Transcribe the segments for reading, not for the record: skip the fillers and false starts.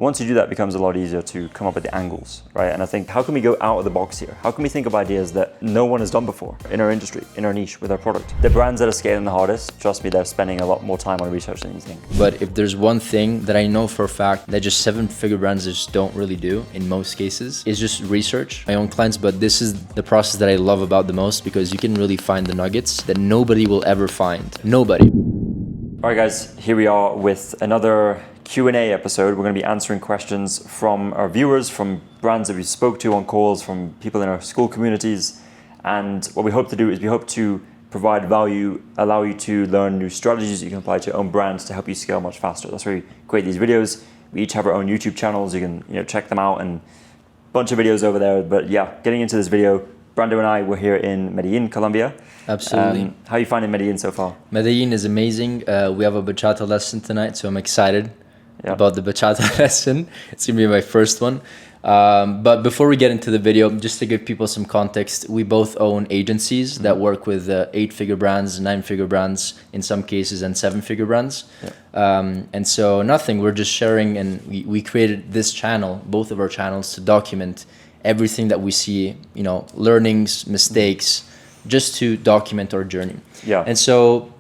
once you do that, it becomes a lot easier to come up with the angles, right? And I think, how can we go out of the box here? How can we think of ideas that no one has done before in our industry, in our niche, with our product? The brands that are scaling the hardest, trust me, they're spending a lot more time on research than you think. But if there's one thing that I know for a fact that just 7-figure brands just don't really do in most cases, is just research my own clients. But this is the process that I love about the most, because you can really find the nuggets that nobody will ever find. Nobody. All right, guys, here we are with another Q&A episode. We're going to be answering questions from our viewers, from brands that we spoke to on calls, from people in our school communities. And what we hope to do is we hope to provide value, allow you to learn new strategies you can apply to your own brands to help you scale much faster. That's why we create these videos. We each have our own YouTube channels. You can check them out, and a bunch of videos over there. But yeah, getting into this video, Brando and I were here in Medellin, Colombia. Absolutely. How are you finding Medellin so far? Medellin is amazing. We have a bachata lesson tonight, so I'm excited about the bachata lesson. It's gonna be my first one. But before we get into the video, just to give people some context, we both own agencies that work with 8-figure brands, 9-figure brands in some cases, and 7-figure brands. And so we're just sharing, and we created this channel, both of our channels, to document everything that we see, learnings, mistakes, just to document our journey. And so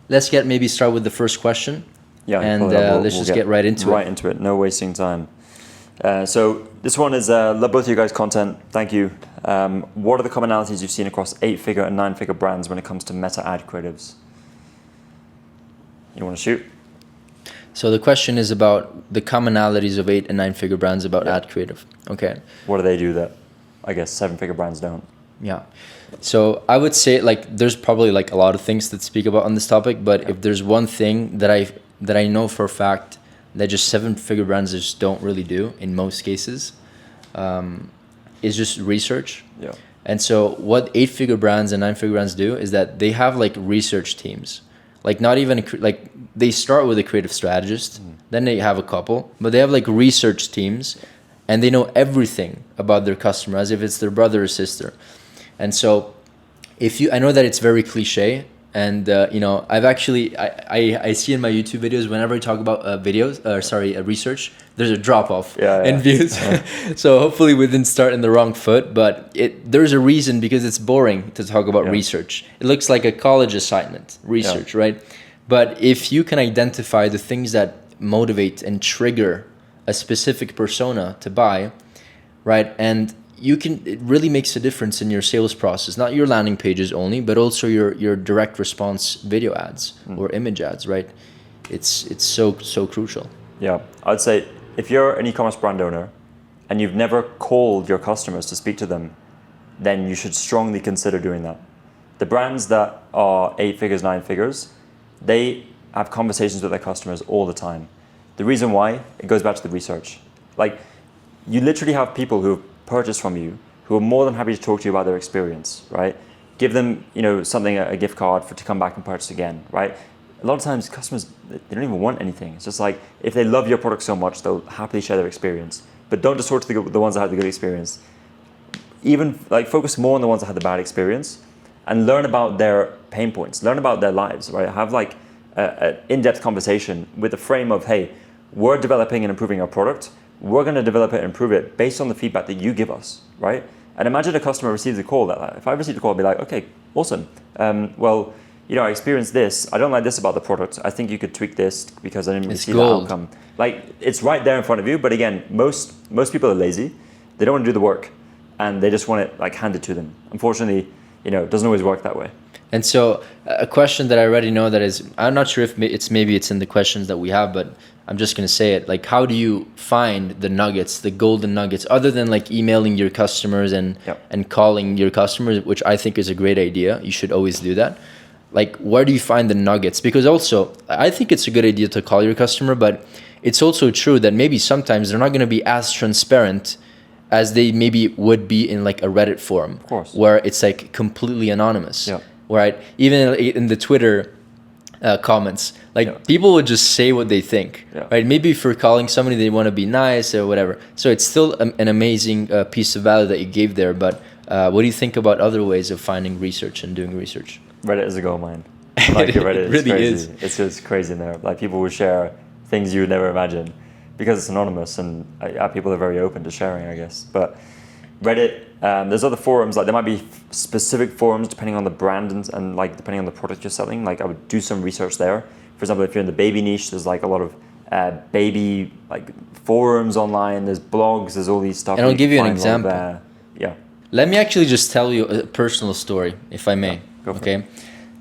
let's start with the first question. Let's just get right into it. Right into it, no wasting time. So this one is, love both of you guys' content, thank you. What are the commonalities you've seen across 8-figure and 9-figure brands when it comes to meta ad creatives? You want to shoot? So the question is about the commonalities of 8 and 9-figure brands about ad creative. Okay. What do they do that I guess 7-figure brands don't? Yeah. So I would say there's probably a lot of things that speak about on this topic, but if there's one thing that I know for a fact that just 7-figure brands just don't really do in most cases, is just research. And so what 8-figure brands and 9-figure brands do is that they have research teams. Not even they start with a creative strategist, then they have a couple, but they have research teams, and they know everything about their customer as if it's their brother or sister. And so I know that it's very cliche, and I've actually I see in my YouTube videos, whenever I talk about research, there's a drop off in views. So hopefully we didn't start in the wrong foot, but there's a reason, because it's boring to talk about research. It looks like a college assignment, research, right? But if you can identify the things that motivate and trigger a specific persona to buy, right? And it really makes a difference in your sales process, not your landing pages only, but also your direct response video ads or image ads, right? It's so crucial. Yeah, I'd say if you're an e-commerce brand owner and you've never called your customers to speak to them, then you should strongly consider doing that. The brands that are 8 figures, 9 figures, they have conversations with their customers all the time. The reason why, it goes back to the research. You literally have people who purchase from you who are more than happy to talk to you about their experience, right? Give them, something, a gift card to come back and purchase again, right? A lot of times customers, they don't even want anything. It's just if they love your product so much, they'll happily share their experience. But don't just talk to the ones that had the good experience. Even focus more on the ones that had the bad experience, and learn about their pain points, learn about their lives, right? Have an in-depth conversation with the frame of, hey, we're developing and improving our product. We're going to develop it and improve it based on the feedback that you give us, right? And imagine a customer receives a call that, if I received a call, I'd be like, okay, awesome. I experienced this. I don't like this about the product. I think you could tweak this because I didn't receive the outcome. It's right there in front of you. But again, most people are lazy. They don't want to do the work, and they just want it handed to them. Unfortunately, it doesn't always work that way. And so a question that I already know that is, I'm not sure if it's in the questions that we have, but I'm just going to say it. How do you find the nuggets, the golden nuggets, other than emailing your customers and calling your customers, which I think is a great idea. You should always do that. Where do you find the nuggets? Because also, I think it's a good idea to call your customer, but it's also true that maybe sometimes they're not going to be as transparent as they maybe would be in a Reddit forum, of course, where it's completely anonymous. Right? Even in the Twitter comments, people would just say what they think, right? Maybe if you're calling somebody, they want to be nice or whatever. So it's still an amazing piece of value that you gave there. But what do you think about other ways of finding research and doing research? Reddit is a goldmine. Reddit it really crazy. is. It's just crazy in there. People will share things you would never imagine because it's anonymous and people are very open to sharing, I guess. But Reddit, there's other forums, like there might be specific forums depending on the brand and like depending on the product you're selling. Like I would do some research there. For example, if you're in the baby niche, there's like a lot of baby like forums online, there's blogs, there's all these stuff. And I'll give you an example. Yeah. Let me actually just tell you a personal story, if I may. Yeah, go for okay. it.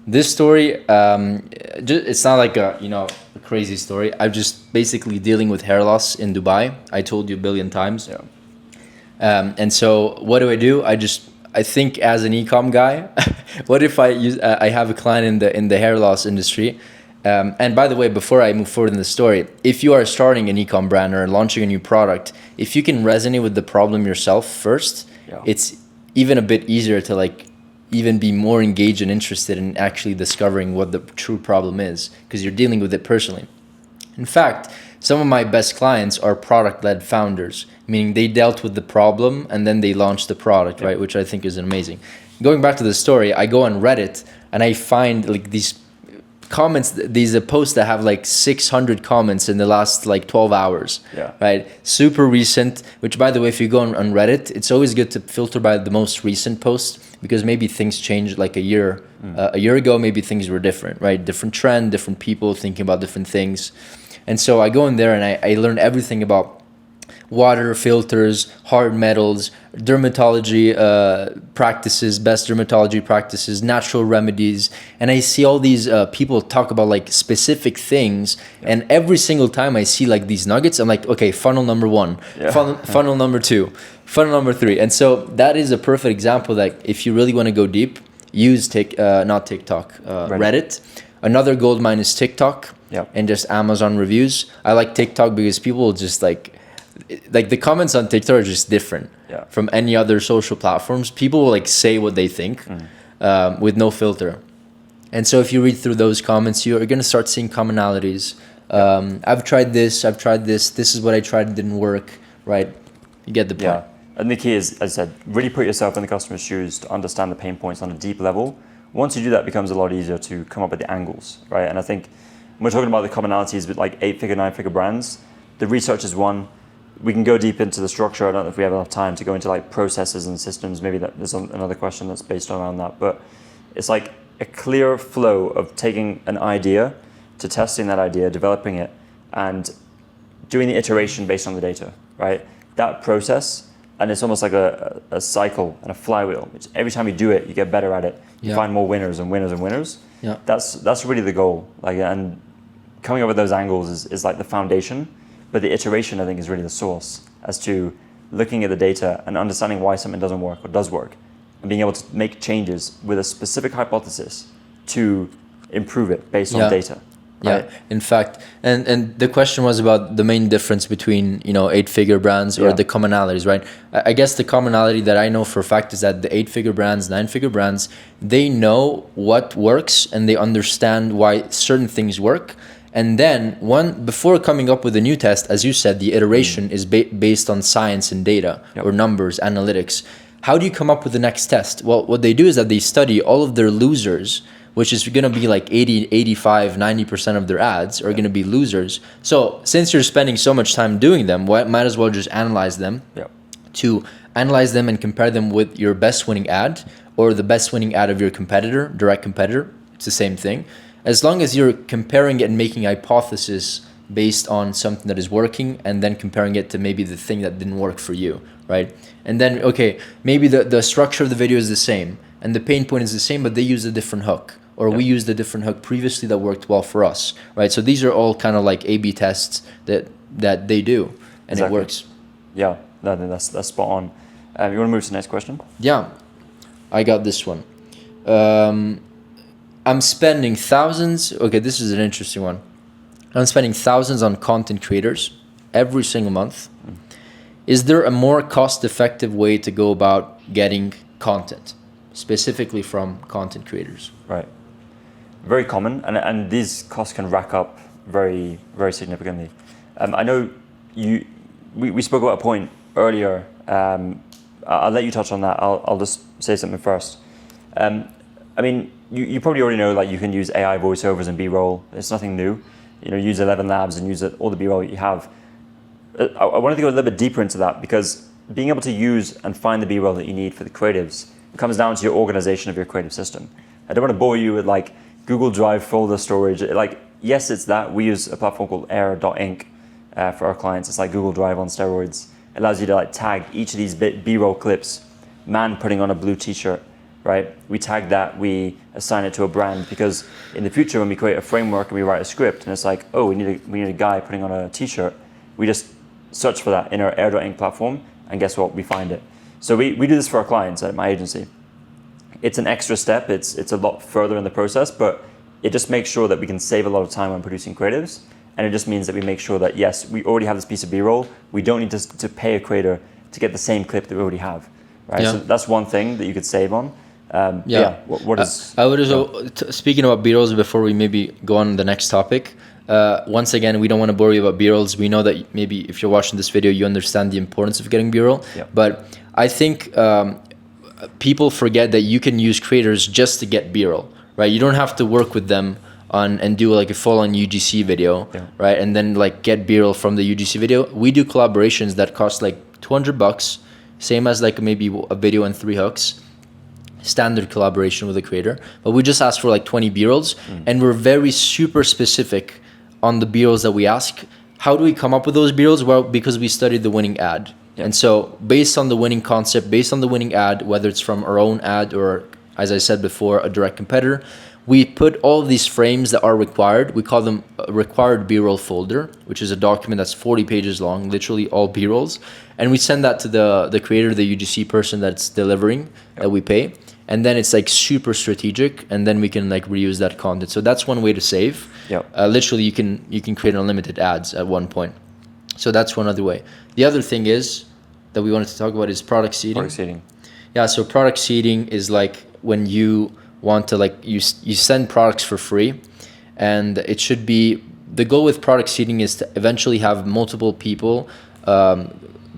This story, it's not like a crazy story. I'm just basically dealing with hair loss in Dubai. I told you a billion times. Yeah. And so what do? I think as an ecom guy, what if I have a client in the hair loss industry? And by the way, before I move forward in the story, if you are starting an ecom brand or launching a new product, if you can resonate with the problem yourself first, it's even a bit easier to like even be more engaged and interested in actually discovering what the true problem is because you're dealing with it personally. In fact, some of my best clients are product-led founders, meaning they dealt with the problem and then they launched the product, right? Which I think is amazing. Going back to the story, I go on Reddit and I find like these comments, these posts that have like 600 comments in the last like 12 hours, right? Super recent, which by the way, if you go on Reddit, it's always good to filter by the most recent post because maybe things changed like a year ago, maybe things were different, right? Different trend, different people thinking about different things. And so I go in there and I learn everything about water filters, hard metals, dermatology practices, best dermatology practices, natural remedies. And I see all these people talk about like specific things. And every single time I see like these nuggets, I'm like, okay, funnel number 1, funnel number 2, funnel number 3. And so that is a perfect example that if you really want to go deep, use Reddit. Another gold mine is TikTok and just Amazon reviews. I like TikTok because people just like the comments on TikTok are just different from any other social platforms. People will like say what they think with no filter. And so if you read through those comments, you're going to start seeing commonalities. I've tried this, this is what I tried, it didn't work, right? You get the point. Yeah. And the key is, as I said, really put yourself in the customer's shoes to understand the pain points on a deep level. Once you do that, it becomes a lot easier to come up with the angles, right? And I think when we're talking about the commonalities with like 8-figure, 9-figure brands, the research is one. We can go deep into the structure. I don't know if we have enough time to go into like processes and systems. Maybe there's another question that's based around that. But it's like a clear flow of taking an idea to testing that idea, developing it, and doing the iteration based on the data, right? That process, and it's almost like a cycle and a flywheel. Which every time you do it, you get better at it. You find more winners and winners and winners. Yeah. That's really the goal. Like, and coming up with those angles is like the foundation. But the iteration, I think, is really the source as to looking at the data and understanding why something doesn't work or does work and being able to make changes with a specific hypothesis to improve it based on data. Right? Yeah, in fact, and the question was about the main difference between 8-figure brands or the commonalities, right? I guess the commonality that I know for a fact is that the 8-figure brands, 9-figure brands, they know what works and they understand why certain things work. And then before coming up with a new test, as you said, the iteration is based on science and data or numbers, analytics. How do you come up with the next test? Well, what they do is that they study all of their losers, which is going to be like 80, 85, 90% of their ads are going to be losers. So since you're spending so much time doing them, might as well just analyze them to analyze them and compare them with your best winning ad or the best winning ad of your competitor, direct competitor. It's the same thing. As long as you're comparing it and making hypothesis based on something that is working and then comparing it to maybe the thing that didn't work for you, right? And then, okay, maybe the structure of the video is the same and the pain point is the same, but they use a different hook or we used a different hook previously that worked well for us, right? So these are all kind of like A/B tests that they do and it works. Yeah, that's spot on. You want to move to the next question? Yeah, I got this one. I'm spending thousands. Okay, this is an interesting one. I'm spending thousands on content creators every single month. Is there a more cost-effective way to go about getting content, specifically from content creators? Right. Very common, and these costs can rack up very, very significantly. I know we spoke about a point earlier. I'll let you touch on that. I'll just say something first. I mean, you probably already know, like, you can use AI voiceovers and B-roll. It's nothing new. Use 11 Labs and use all the B-roll you have. I wanted to go a little bit deeper into that, because being able to use and find the B-roll that you need for the creatives comes down to your organization of your creative system. I don't want to bore you with like Google Drive folder storage. Like, yes, it's that. We use a platform called Air.inc for our clients. It's like Google Drive on steroids. It allows you to like tag each of these B-roll clips, man putting on a blue t-shirt, right? We tag that, we assign it to a brand, because in the future when we create a framework and we write a script and it's like, oh, we need a guy putting on a t-shirt, we just search for that in our Air.inc platform, and guess what? We find it. So we do this for our clients at my agency. It's an extra step. It's a lot further in the process, but it just makes sure that we can save a lot of time when producing creatives. And it just means that we make sure that, yes, we already have this piece of B-roll. We don't need to pay a creator to get the same clip that we already have, right? Yeah. So that's one thing that you could save on. What is... I would also, speaking about B-rolls, before we maybe go on to the next topic, once again, we don't want to bore you about B-rolls. We know that maybe if you're watching this video, you understand the importance of getting B-roll. Yeah. But I think people forget that you can use creators just to get B-roll, right? You don't have to work with them and do like a full-on UGC video, right? And then like get B-roll from the UGC video. We do collaborations that cost like $200, same as like maybe a video and 3 hooks. Standard collaboration with a creator, but we just ask for like 20 B-rolls, and we're very super specific on the B-rolls that we ask. How do we come up with those B-rolls? Well, because we studied the winning ad. And so based on the winning concept, based on the winning ad, whether it's from our own ad or, as I said before, a direct competitor, we put all of these frames that are required. We call them a required B-roll folder, which is a document that's 40 pages long, literally all B-rolls. And we send that to the creator, the UGC person that's delivering, that we pay. And then it's like super strategic, and then we can like reuse that content. So that's one way to save. Literally, you can create unlimited ads at one point. So that's one other way. The other thing is that we wanted to talk about is product seeding. Product seeding. Yeah. So product seeding is like when you want to like you send products for free, and it should be, the goal with product seeding is to eventually have multiple people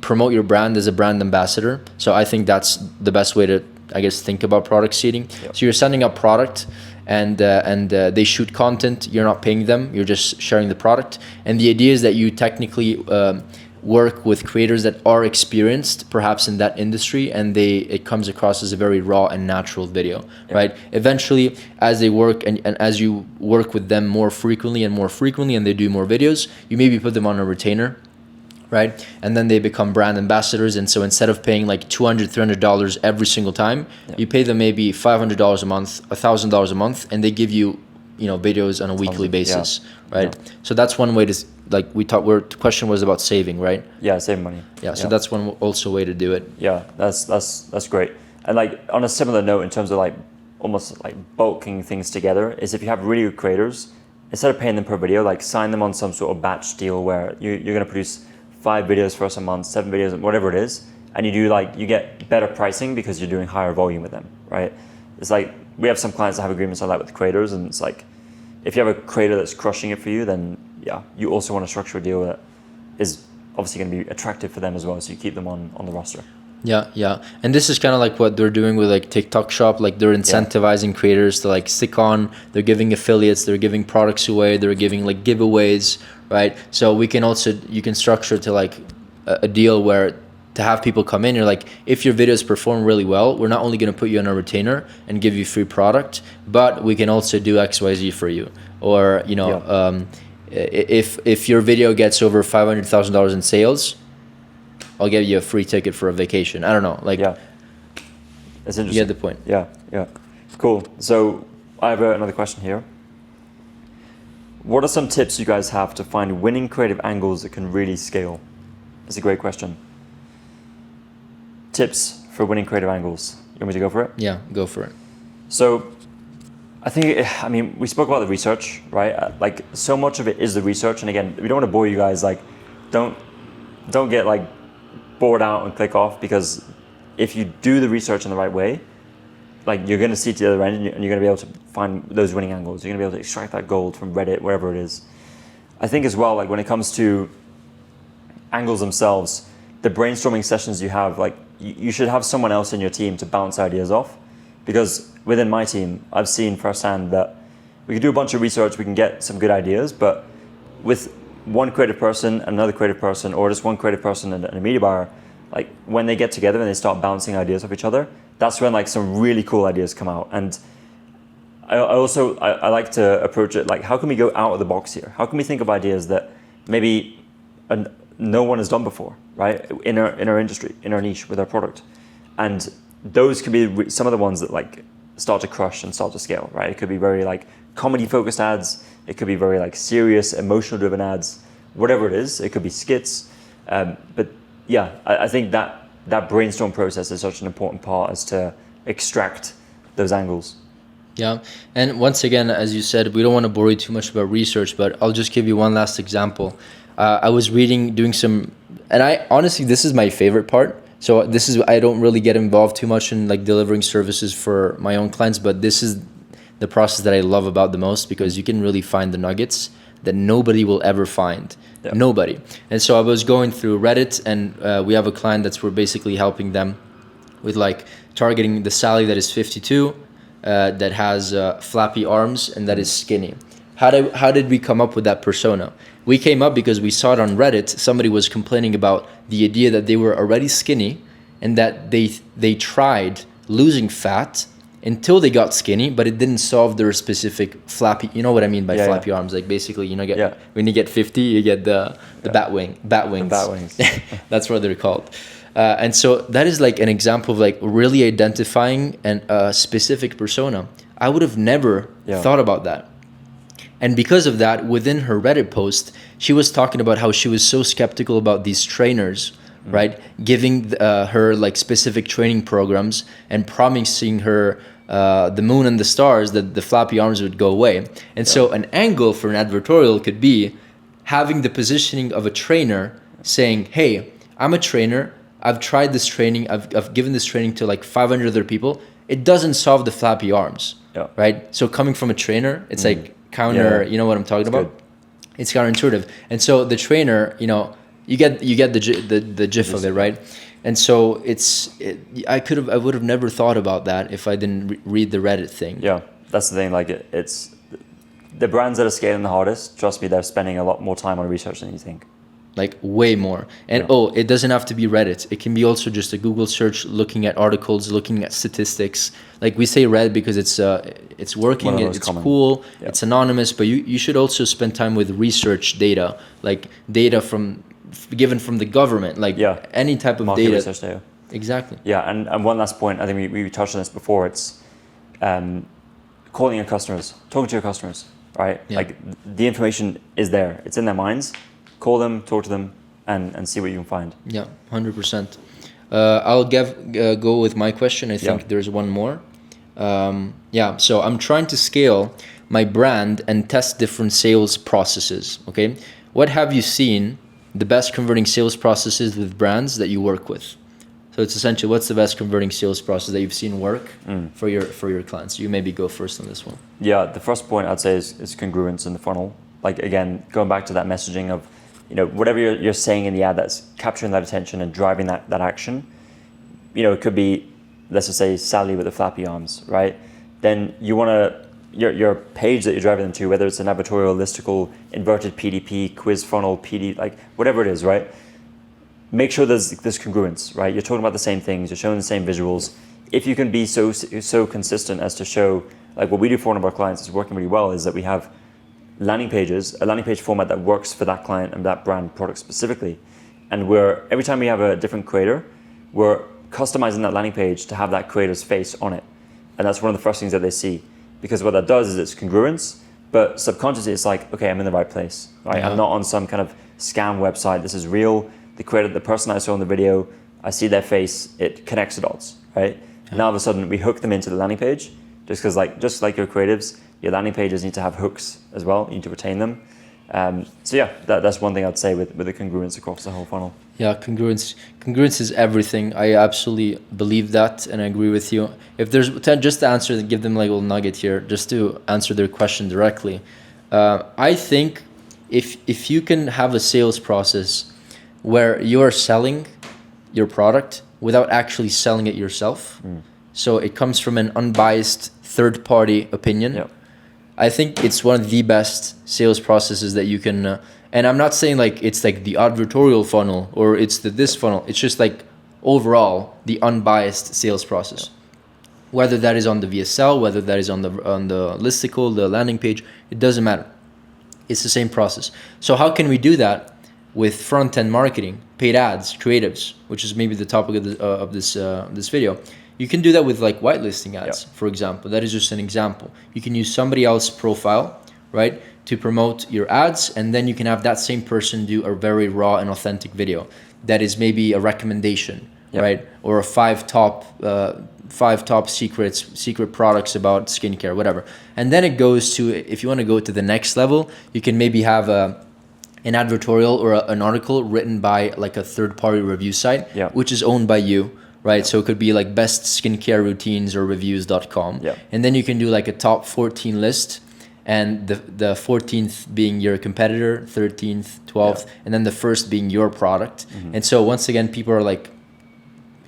promote your brand as a brand ambassador. So I think that's the best way to, I guess, think about product seeding. So you're sending up product, and they shoot content. You're not paying them. You're just sharing the product. And the idea is that you technically work with creators that are experienced, perhaps in that industry, and it comes across as a very raw and natural video, right? Eventually, as they work and as you work with them more frequently, and they do more videos, you maybe put them on a retainer, right? And then they become brand ambassadors. And so instead of paying like $200, $300 every single time, you pay them maybe $500 a month, $1,000 a month, and they give you, videos on a weekly basis, right? So that's one way to, like we talked, where the question was about saving, right? Yeah, saving money. So that's one also way to do it. Yeah, that's great. And like on a similar note, in terms of like almost like bulking things together, is if you have really good creators, instead of paying them per video, like sign them on some sort of batch deal where you're going to produce 5 videos for us a month, 7 videos, whatever it is, and you get better pricing because you're doing higher volume with them, right? It's like we have some clients that have agreements like that with creators, and it's like if you have a creator that's crushing it for you, then you also want to structure a deal that is obviously going to be attractive for them as well, so you keep them on the roster. Yeah. And this is kind of like what they're doing with like TikTok Shop. Like they're incentivizing creators to like stick on. They're giving affiliates. They're giving products away. They're giving like giveaways, right? So you can structure to like a deal where to have people come in, you're like, if your videos perform really well, we're not only going to put you on a retainer and give you free product, but we can also do XYZ for you. Or, if your video gets over $500,000 in sales, I'll give you a free ticket for a vacation. I don't know. Like, that's interesting. You get the point. Yeah. Cool. So I have another question here. What are some tips you guys have to find winning creative angles that can really scale? It's a great question. Tips for winning creative angles. You want me to go for it? Yeah, go for it. So I think, we spoke about the research, right? Like so much of it is the research. And again, we don't want to bore you guys. Like don't get like bored out and click off, because if you do the research in the right way, like you're going to see to the other end, and you're going to be able to find those winning angles. You're going to be able to extract that gold from Reddit, wherever it is. I think as well, like when it comes to angles themselves, the brainstorming sessions you have, like you should have someone else in your team to bounce ideas off, because within my team, I've seen firsthand that we can do a bunch of research, we can get some good ideas, but with one creative person, another creative person, or just one creative person and a media buyer, like when they get together and they start bouncing ideas off each other, that's when like some really cool ideas come out. And I like to approach it like, how can we go out of the box here? How can we think of ideas that maybe no one has done before, right? In our industry, in our niche, with our product. And those could be some of the ones that like start to crush and start to scale, right? It could be very like comedy focused ads. It could be very like serious, emotional driven ads, whatever it is. It could be skits. But yeah, I think that brainstorm process is such an important part as to extract those angles. Yeah. And once again, as you said, we don't want to bore you too much about research, but I'll just give you one last example. I was doing some, and I honestly, this is my favorite part. So I don't really get involved too much in like delivering services for my own clients, but this is the process that I love about the most, because you can really find the nuggets that nobody will ever find. Yeah. Nobody. And so I was going through Reddit, and we have a client we're basically helping them with like targeting the Sally that is 52, that has flappy arms and that is skinny. How did we come up with that persona? We came up because we saw it on Reddit. Somebody was complaining about the idea that they were already skinny and that they tried losing fat until they got skinny, but it didn't solve their specific flappy. You know what I mean by flappy arms? Like basically, when you get 50, you get the bat wings. The bat wings. That's what they're called. And so that is like an example of like really identifying a specific persona. I would have never thought about that. And because of that, within her Reddit post, she was talking about how she was so skeptical about these trainers, right? Giving her like specific training programs and promising her the moon and the stars that the flappy arms would go away. And so an angle for an advertorial could be having the positioning of a trainer saying, hey, I'm a trainer. I've tried this training. I've given this training to like 500 other people. It doesn't solve the flappy arms, right? So coming from a trainer, it's like counter. You know what I'm talking about? Good. It's counterintuitive. And so the trainer, you get the gif of it, right? And so I would have never thought about that if I didn't read the Reddit thing. Yeah, that's the thing. Like it's the brands that are scaling the hardest. Trust me, they're spending a lot more time on research than you think. Like way more. And it doesn't have to be Reddit. It can be also just a Google search, looking at articles, looking at statistics. Like we say Reddit because it's working, it's cool, it's anonymous, but you should also spend time with research data, like data given from the government, like any type of market research data. Exactly. Yeah, and one last point, I think we touched on this before, it's calling your customers, talking to your customers, right? Yeah. Like the information is there, it's in their minds. Call them, talk to them, and see what you can find. Yeah, 100%. I'll go with my question. I think there's one more. So I'm trying to scale my brand and test different sales processes. Okay, what have you seen the best converting sales processes with brands that you work with? So it's essentially, what's the best converting sales process that you've seen work for your clients? You maybe go first on this one. Yeah, the first point I'd say is congruence in the funnel. Like again, going back to that messaging of, whatever you're saying in the ad that's capturing that attention and driving that action. It could be, let's just say Sally with the flappy arms, right? Then you want to, your page that you're driving them to, whether it's an advertorial, listicle, inverted PDP, quiz funnel, PD, like whatever it is, right? Make sure there's congruence, right? You're talking about the same things, you're showing the same visuals. If you can be so consistent as to show, like what we do for one of our clients is working really well, is that we have a landing page format that works for that client and that brand product specifically. And every time we have a different creator, we're customizing that landing page to have that creator's face on it. And that's one of the first things that they see. Because what that does is it's congruence, but subconsciously it's like, okay, I'm in the right place, right? Yeah. I'm not on some kind of scam website. This is real. The person I saw in the video, I see their face, it connects the dots, right? Yeah. Now all of a sudden we hook them into the landing page, just like your creatives, your landing pages need to have hooks as well. You need to retain them. That's one thing I'd say with the congruence across the whole funnel. Yeah, congruence is everything. I absolutely believe that, and I agree with you. If there's just to answer, give them like a little nugget here, just to answer their question directly. I think if you can have a sales process where you are selling your product without actually selling it yourself, so it comes from an unbiased third-party opinion. Yep. I think it's one of the best sales processes that you can And I'm not saying like it's like the advertorial funnel or it's this funnel. It's just like overall the unbiased sales process. Whether that is on the VSL, whether that is on the listicle, the landing page, it doesn't matter. It's the same process. So how can we do that with front-end marketing, paid ads, creatives, which is maybe the topic of this video? You can do that with like whitelisting ads, for example. That is just an example. You can use somebody else's profile, right, to promote your ads, and then you can have that same person do a very raw and authentic video that is maybe a recommendation, right, or a five top secret products about skincare, whatever. And then it goes to, if you want to go to the next level, you can maybe have an advertorial or an article written by like a third-party review site, which is owned by you, right? So it could be like best skincare routines or reviews.com. And then you can do like a top 14 list, and the 14th being your competitor, 13th, 12th, and then the first being your product. And so once again, people are like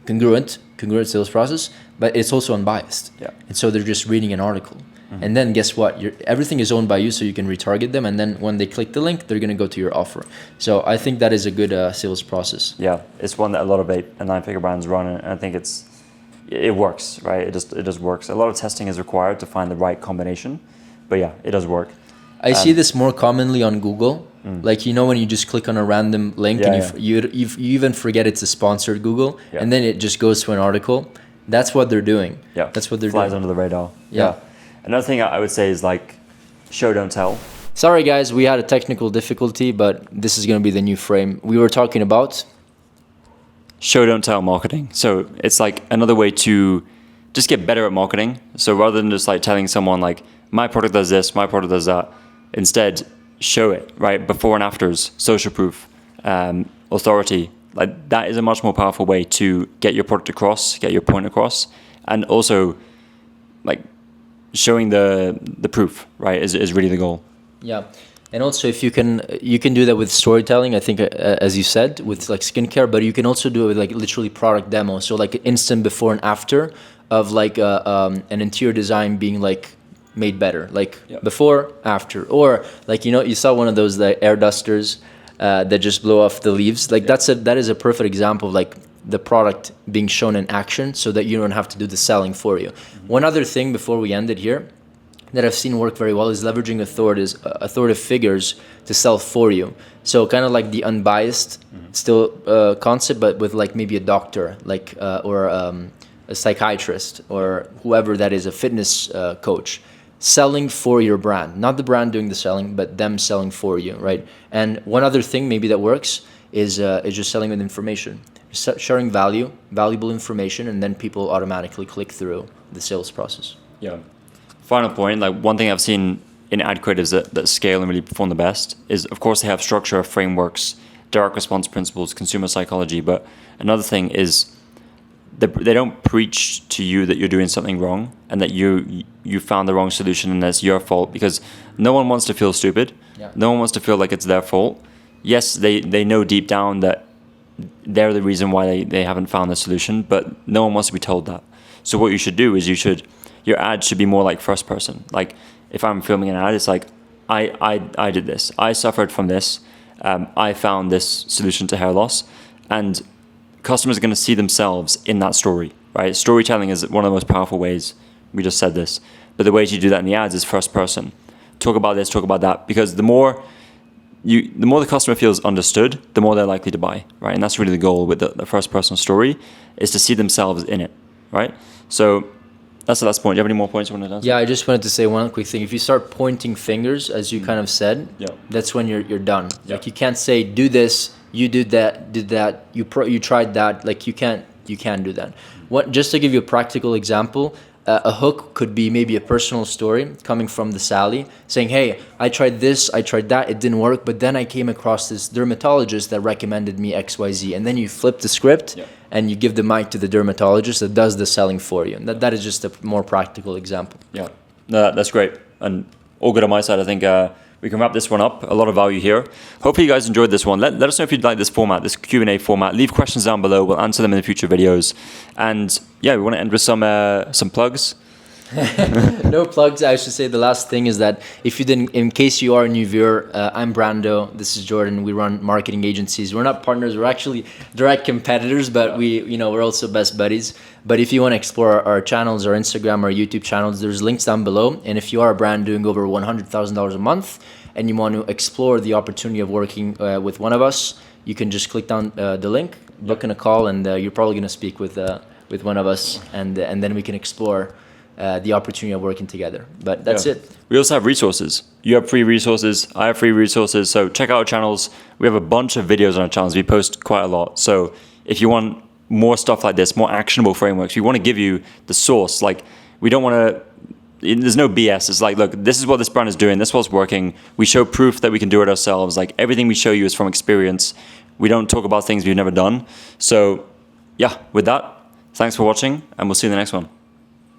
congruent sales process, but it's also unbiased. And so they're just reading an article. And then guess what? Everything is owned by you, so you can retarget them. And then when they click the link, they're going to go to your offer. So I think that is a good sales process. Yeah, it's one that a lot of 8- and 9-figure brands run, and I think it works, right? It just works. A lot of testing is required to find the right combination, but yeah, it does work. I see this more commonly on Google. Like, you know, when you just click on a random link and you even forget it's a sponsored Google, and then it just goes to an article. That's what they're doing. That's what they're doing. Flies under the radar. Another thing I would say is like show, don't tell. Sorry guys, we had a technical difficulty, but this is going to be the new frame. We were talking about show, don't tell marketing. So it's like another way to just get better at marketing. So rather than just like telling someone like, my product does this, my product does that, instead show it, right? Before and afters, social proof, authority. Like that is a much more powerful way to get your product across, get your point across, and also like showing the proof, right, is really the goal. Yeah. And also if you can do that with storytelling, I think, as you said, with like skincare, but you can also do it with like literally product demo. So like instant before and after of like an interior design being like made better, like before, after, or like, you know, you saw one of those like air dusters that just blow off the leaves. Like that is a perfect example of like the product being shown in action, so that you don't have to do the selling for you. One other thing before we end it here that I've seen work very well is leveraging authoritative figures to sell for you. So kind of like the unbiased still concept, but with like maybe a doctor, like or a psychiatrist or whoever that is, a fitness coach, selling for your brand, not the brand doing the selling, but them selling for you, right? And one other thing maybe that works is just selling with information, sharing valuable information, and then people automatically click through the sales process. Yeah. Final point, like one thing I've seen in ad creatives that scale and really perform the best is, of course, they have structure, frameworks, direct response principles, consumer psychology. But another thing is they don't preach to you that you're doing something wrong and that you found the wrong solution and that's your fault, because no one wants to feel stupid. No one wants to feel like it's their fault. Yes, they know deep down that they're the reason why they haven't found the solution, but no one wants to be told that. So what you should do is your ad should be more like first person. Like if I'm filming an ad, it's like, I did this. I suffered from this. I found this solution to hair loss. And customers are going to see themselves in that story, right? Storytelling is one of the most powerful ways. We just said this. But the way to do that in the ads is first person. Talk about this, talk about that. Because the more the customer feels understood, the more they're likely to buy, right? And that's really the goal with the first person story, is to see themselves in it, right? So that's the last point. Do you have any more points you want to answer? Yeah, I just wanted to say one quick thing. If you start pointing fingers, as you kind of said, that's when you're done. Like you can't say, do this, you did that, you tried that. Like you can't do that. Just to give you a practical example, a hook could be maybe a personal story coming from the Sally saying, hey, I tried this, I tried that, it didn't work, but then I came across this dermatologist that recommended me XYZ. And then you flip the script and you give the mic to the dermatologist that does the selling for you. And that is just a more practical example. Yeah, no, that's great. And all good on my side. I think we can wrap this one up. A lot of value here. Hopefully you guys enjoyed this one. Let us know if you'd like this format, this Q&A format. Leave questions down below. We'll answer them in the future videos. And yeah, we want to end with some plugs. No plugs. I should say the last thing is that if you didn't, in case you are a new viewer, I'm Brando. This is Jordan. We run marketing agencies. We're not partners. We're actually direct competitors, but we're also best buddies. But if you want to explore our channels, our Instagram, our YouTube channels, there's links down below. And if you are a brand doing over $100,000 a month and you want to explore the opportunity of working with one of us, you can just click down the link, book in a call, and you're probably going to speak with one of us, and then we can explore the opportunity of working together. But that's it. We also have resources. You have free resources. I have free resources. So check out our channels. We have a bunch of videos on our channels. We post quite a lot. So if you want more stuff like this, more actionable frameworks, we want to give you the source. Like, we don't want to, there's no BS. It's like, look, this is what this brand is doing. This is what's working. We show proof that we can do it ourselves. Like, everything we show you is from experience. We don't talk about things we've never done. So yeah, with that, thanks for watching, and we'll see you in the next one.